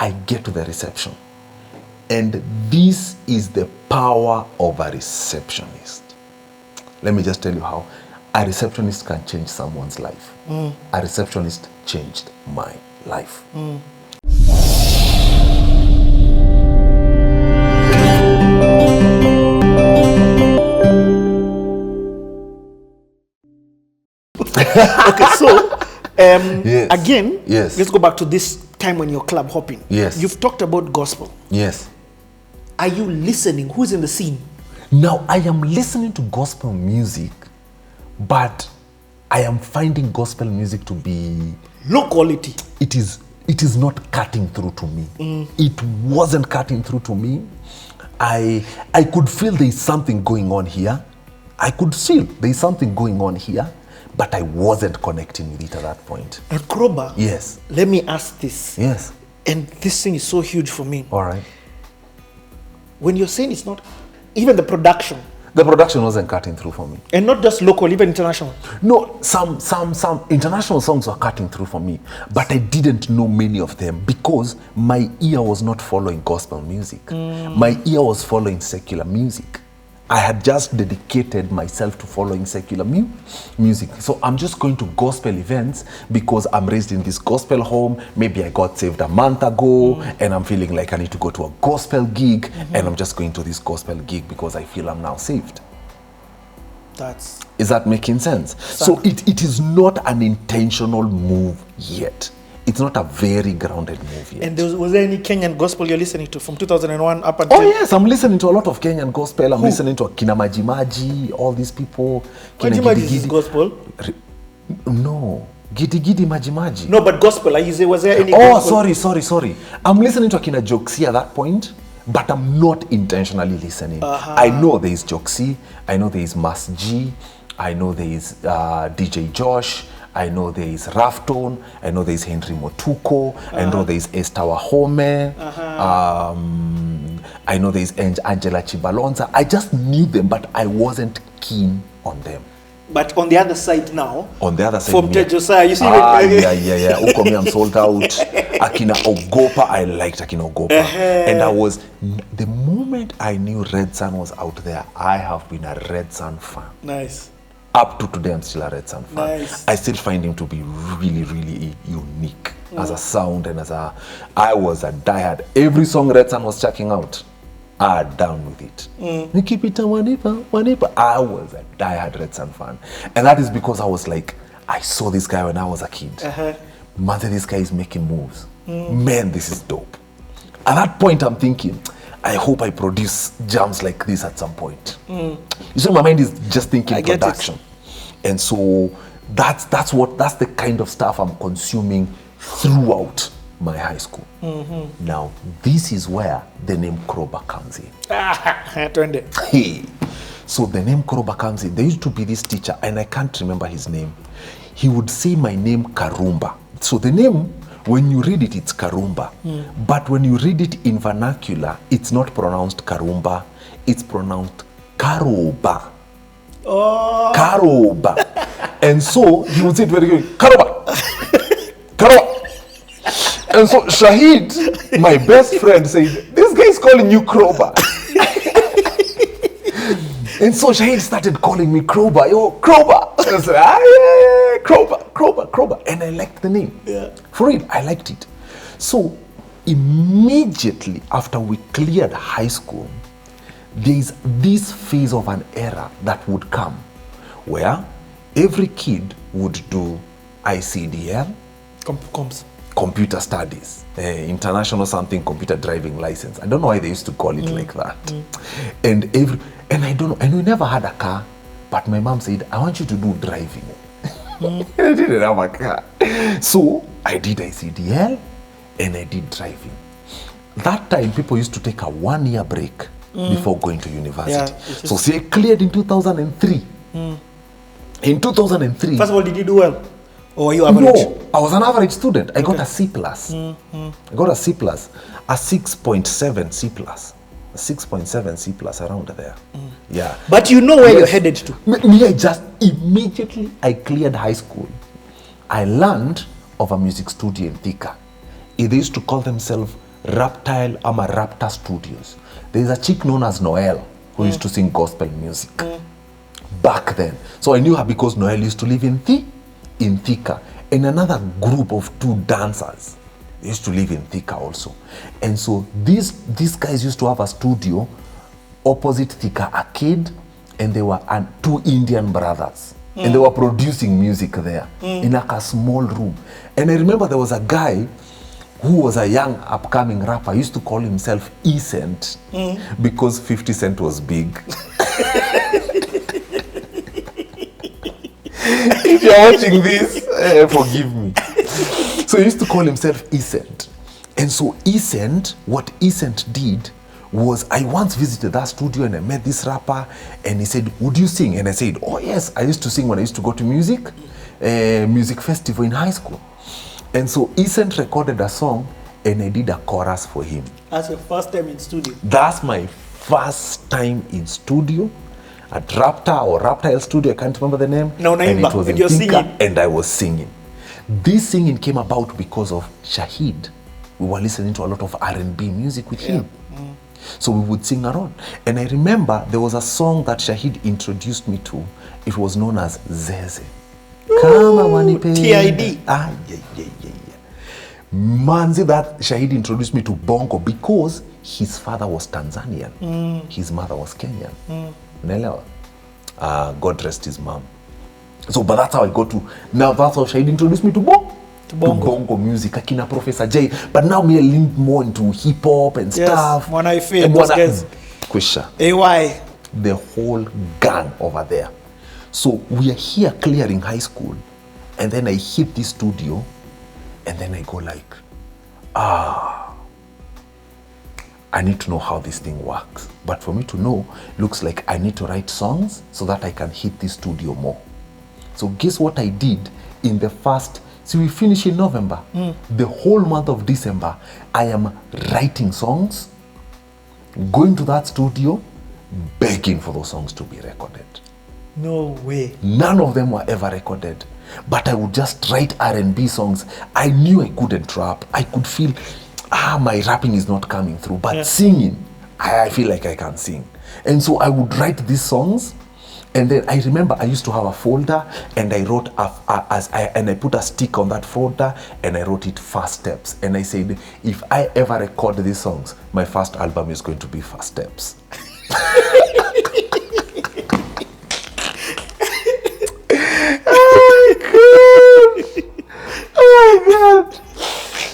I get to the reception. And this is the power of a receptionist. Let me just tell you how. A receptionist can change someone's life. A receptionist changed my life. Okay, so Yes. again, Yes. let's go back to this time when you're club hopping. Yes. You've talked about gospel. Yes. Are you listening? Who's in the scene? Now, I am listening to gospel music, but I am finding gospel music to be... Low quality. It is not cutting through to me. It wasn't cutting through to me. I could feel there is something going on here. I could feel there is something going on here, but I wasn't connecting with it at that point. And Krowbar, Yes. let me ask this. Yes. And this thing is so huge for me. All right. When you're saying it's not, even the production, The production wasn't cutting through for me. and not just local, even international. No, some international songs were cutting through for me, but I didn't know many of them because my ear was not following gospel music. My ear was following secular music. I had just dedicated myself to following secular music. So I'm just going to gospel events because I'm raised in this gospel home. Maybe I got saved a month ago and I'm feeling like I need to go to a gospel gig, and I'm just going to this gospel gig because I feel I'm now saved. Is that making sense? So it is not an intentional move yet. It's not a very grounded move yet. And was there any Kenyan gospel you're listening to from 2001 up until? Oh yes, I'm listening to a lot of Kenyan gospel. I'm listening to Kina Majimaji, all these people. Majimaji is gospel? No. Gidi Gidi Majimaji. No, but gospel. Was there any Oh, gospel? sorry. I'm listening to Kina Joxi at that point, but I'm not intentionally listening. I know there is Joxi. I know there is Mas G. I know there is DJ Josh. I know there is Rafton. I know there is Henry Motuko. I know there is Esther Wahome. I know there is Angela Chibalonza. I just knew them, but I wasn't keen on them. But on the other side now, on the other side, from Ted Josiah, you see, yeah. Ukomi, I'm sold out. Akina Ogopa, I liked Akina Ogopa, and I was the moment I knew Red Sun was out there. I have been a Red Sun fan. Nice. Up to today, I'm still a Red Sun fan. Nice. I still find him to be really, really unique as a sound and I was a diehard. Every song Red Sun was checking out, I down with it. Nikipita Wanipa. I was a diehard Red Sun fan. And that is because I was like, I saw this guy when I was a kid. Man, this guy is making moves. Man, this is dope. At that point, I'm thinking, I hope I produce jams like this at some point. You see, my mind is just thinking production. And so that's the kind of stuff I'm consuming throughout my high school. Now, this is where the name Krowbar comes in. Hey. So the name Krowbar comes in. There used to be this teacher, and I can't remember his name. He would say my name Karumba. So the name, when you read it, it's Karumba. But when you read it in vernacular, it's not pronounced Karumba. It's pronounced Krowbar. Oh. Krowbar. And so he would say it very good, Krowbar. Krowbar. And so Shahid, my best friend, said, this guy is calling you Krowbar. And so Shahid started calling me Krowbar. Yo, Krowbar. I said, yeah, Krowbar. And I liked the name. Yeah. For real, I liked it. So immediately after we cleared high school, there's this phase of an era that would come where every kid would do ICDL, computer studies, international something, computer driving license. I don't know why they used to call it like that. And I don't know, and we never had a car, but my mom said, I want you to do driving. I didn't have a car. So I did ICDL and I did driving. That time people used to take a 1-year break before going to university. Yeah, so see, I cleared in 2003. In 2003. First of all, did you do well? Or were you average? No, I was an average student. I got a C+. I got a C+, a 6.7 C+. A 6.7 C+ around there. Yeah. But you know where you're headed to. Me, I just immediately, I cleared high school. I learned of a music studio in Thika. They used to call themselves Reptile ama Raptor Studios. There's a chick known as Noel who used to sing gospel music back then. So I knew her because Noel used to live in Thika. And another group of 2 dancers used to live in Thika also. And so these guys used to have a studio opposite Thika Arcade, and they were 2 Indian brothers. And they were producing music there in like a small room. And I remember there was a guy who was a young upcoming rapper, used to call himself E-Cent because 50 Cent was big. If you're watching this, forgive me. So he used to call himself E-Cent. And so E-Cent, what E-Cent did was, I once visited that studio and I met this rapper and he said, would you sing? And I said, oh yes, I used to sing when I used to go to music festival in high school. And so E-Cent recorded a song and I did a chorus for him. That's your first time in studio? That's my first time in studio at Raptor or Reptile Studio, I can't remember the name. No, and it was and in you're Thika, singing. and I was singing. This singing came about because of Shahid. We were listening to a lot of R&B music with him. So we would sing around. And I remember there was a song that Shahid introduced me to. It was known as Zeze. Kama wanipenda. TID. Manzi, that Shahid introduced me to Bongo because his father was Tanzanian. His mother was Kenyan. Unaelewa? God rest his mom. So, but that's how I got to, now that's how Shahid introduced me to Bongo music, akina Professor J. But now me I leaned more into hip hop and stuff. When I feel those guys. Kwisha. AY. The whole gang over there. So we are here clearing high school, and then I hit this studio, and then I go like, I need to know how this thing works. But for me to know, looks like I need to write songs so that I can hit this studio more. So guess what I did in the first, so we finish in November. The whole month of December, I am writing songs, going to that studio, begging for those songs to be recorded. No way. None of them were ever recorded. But I would just write R&B songs. I knew I couldn't rap. I could feel, my rapping is not coming through. But singing, I feel like I can sing. And so I would write these songs. And then I remember I used to have a folder, and I wrote and I put a stick on that folder, and I wrote it First Steps. And I said, if I ever record these songs, my first album is going to be First Steps. Oh my God.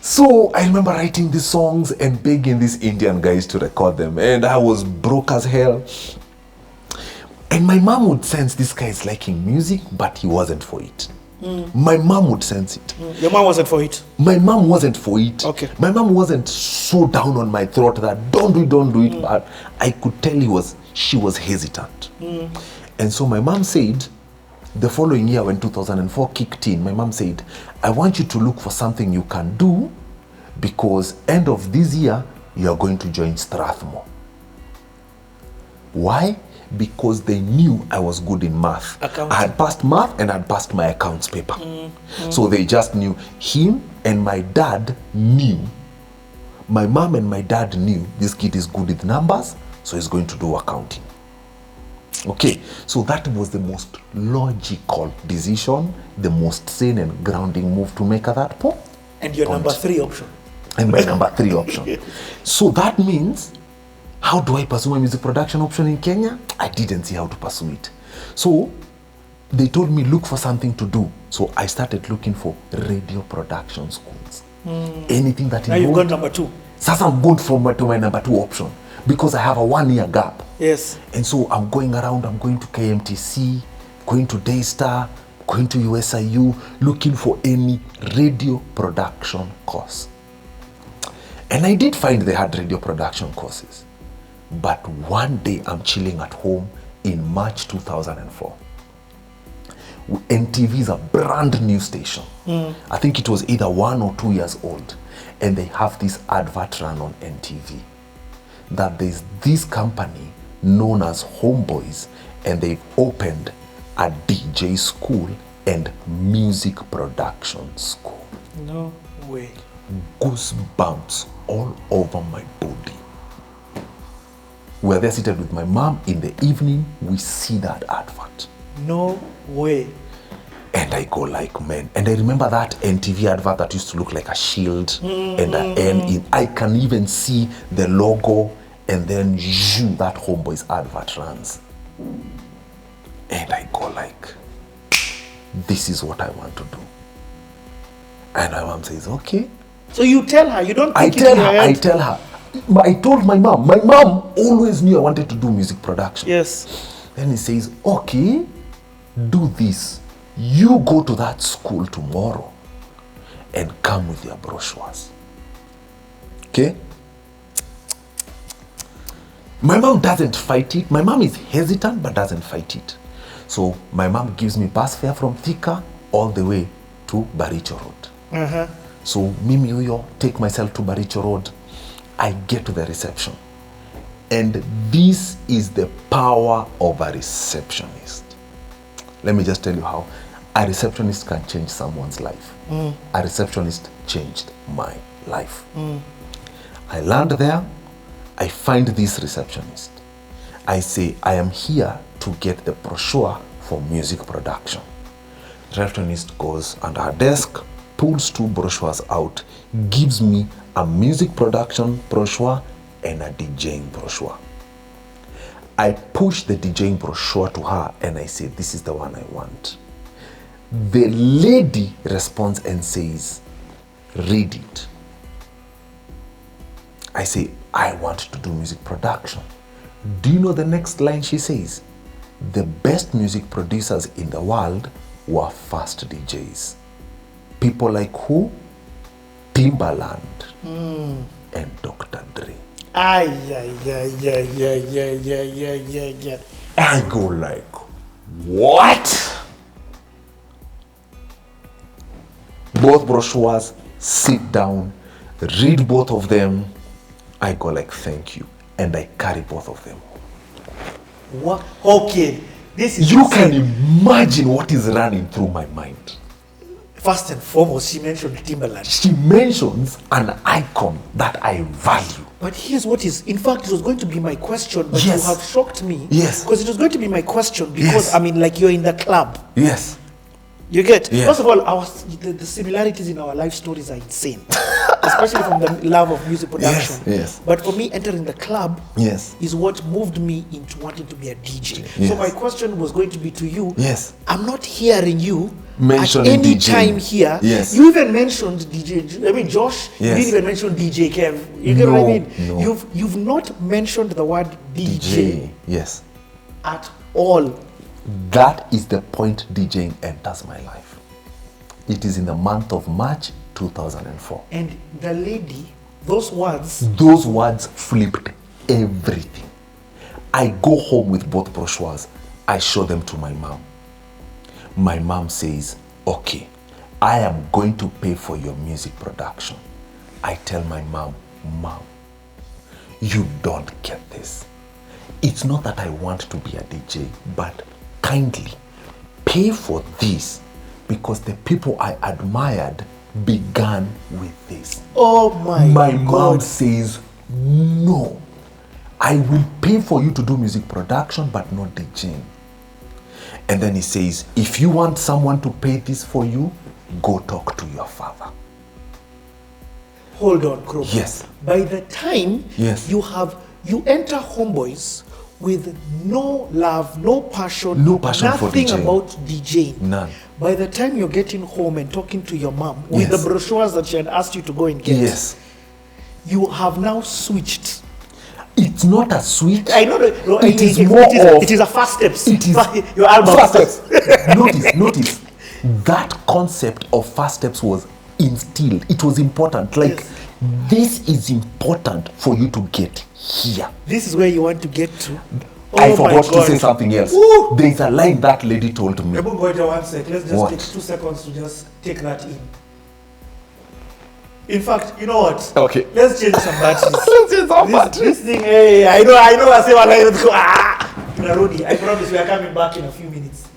So I remember writing these songs and begging these Indian guys to record them. And I was broke as hell. And my mom would sense this guy is liking music, but he wasn't for it. My mom would sense it. Your mom wasn't for it? My mom wasn't for it. Okay. My mom wasn't so down on my throat that don't do it. But I could tell she was hesitant. And so my mom said, the following year when 2004 kicked in, my mom said, I want you to look for something you can do because end of this year, you are going to join Strathmore. Why? Because they knew I was good in math. Accounting. I had passed math and I had passed my accounts paper. So they just knew. Him and my dad knew. My mom and my dad knew this kid is good with numbers, so he's going to do accounting. Okay, so that was the most logical decision, the most sane and grounding move to make at that point. And your number 3 option. And my number 3 option. So that means, how do I pursue my music production option in Kenya? I didn't see how to pursue it. So they told me, look for something to do. So I started looking for radio production schools. Anything that Now you've got number 2. Sasa I'm going to my number 2 option because I have a 1-year gap. Yes. And so I'm going around, I'm going to KMTC, going to Daystar, going to USIU, looking for any radio production course. And I did find they had radio production courses. But one day I'm chilling at home in March 2004. NTV is a brand new station. I think it was either 1 or 2 years old. And they have this advert run on NTV that there's this company known as Homeboyz, and they've opened a DJ school and music production school. No way. goosebumps all over my body. We're there seated with my mom in the evening, we see that advert. No way. And I go like, man. And I remember that NTV advert that used to look like a shield and an N in. I can even see the logo, and then that Homeboyz advert runs. And I go like, this is what I want to do. And my mom says, okay. So you tell her, you don't think I tell her. I told my mom. My mom always knew I wanted to do music production. Yes. Then he says, okay, do this. You go to that school tomorrow and come with your brochures. Okay? My mom doesn't fight it. My mom is hesitant but doesn't fight it. So my mom gives me bus fare from Thika all the way to Baricho Road. So mimi huyo, take myself to Baricho Road. I get to the reception. And this is the power of a receptionist. Let me just tell you how. A receptionist can change someone's life. A receptionist changed my life. I land there, I find this receptionist. I say, I am here to get the brochure for music production. The receptionist goes under her desk, pulls 2 brochures out, gives me a music production brochure and a DJing brochure. I push the DJing brochure to her and I say, this is the one I want. The lady responds and says, read it. I say, I want to do music production. Do you know the next line she says? The best music producers in the world were fast DJs. People like who? Timbaland and Dr. Dre. I go like, what? Both brochures, sit down, read both of them. I go like, thank you. And I carry both of them. What? Okay. This is you insane. can imagine what is running through my mind. First and foremost, she mentioned Timbaland. She mentions an icon that I value. But here's what is, in fact, it was going to be my question, but Yes. you have shocked me. Yes. Because it was going to be my question, because, Yes. I mean, like you're in the club. Yes. You get? Yeah. First of all, the similarities in our life stories are insane. Especially from the love of music production. Yes. But for me, entering the club Yes. is what moved me into wanting to be a DJ. Yes. So my question was going to be to you. Yes. I'm not hearing you Mentioning at any DJ. time here. Yes. You even mentioned DJ. I mean, Josh, Yes. you didn't even mention DJ Kev. You get what I mean? No. You've not mentioned the word DJ. Yes. At all. That is the point DJing enters my life. It is in the month of March 2004. And the lady, those words Flipped everything. I go home with both brochures. I show them to my mom. My mom says, okay, I am going to pay for your music production. I tell my mom, Mom, you don't get this. It's not that I want to be a DJ, but kindly pay for this because the people I admired began with this. Oh my God. Mom says, no, I will pay for you to do music production, but not DJing. And then he says, if you want someone to pay this for you, go talk to your father. Hold on, Krowbar. Yes. By the time Yes. you enter Homeboyz with no love, no passion for nothing DJing. about DJing. None. By the time you're getting home and talking to your mom with Yes. the brochures that she had asked you to go and get, Yes. you have now switched. It's not a switch. I know that no, It is more of- it is a first steps. It is your album fast steps. steps. Notice. That concept of fast steps was instilled. It was important. Like, Yes. this is important for you to get here. This is where you want to get to. I Oh my forgot to God. say something else. Woo! There's a line that lady told me. Go into 1 sec. Let's just What? take 2 seconds to just take that in. In fact, you know what? Okay. Let's change some batteries. Let's change some batteries. This thing, hey, I know, I say what I go. Narodi, I promise we are coming back in a few minutes.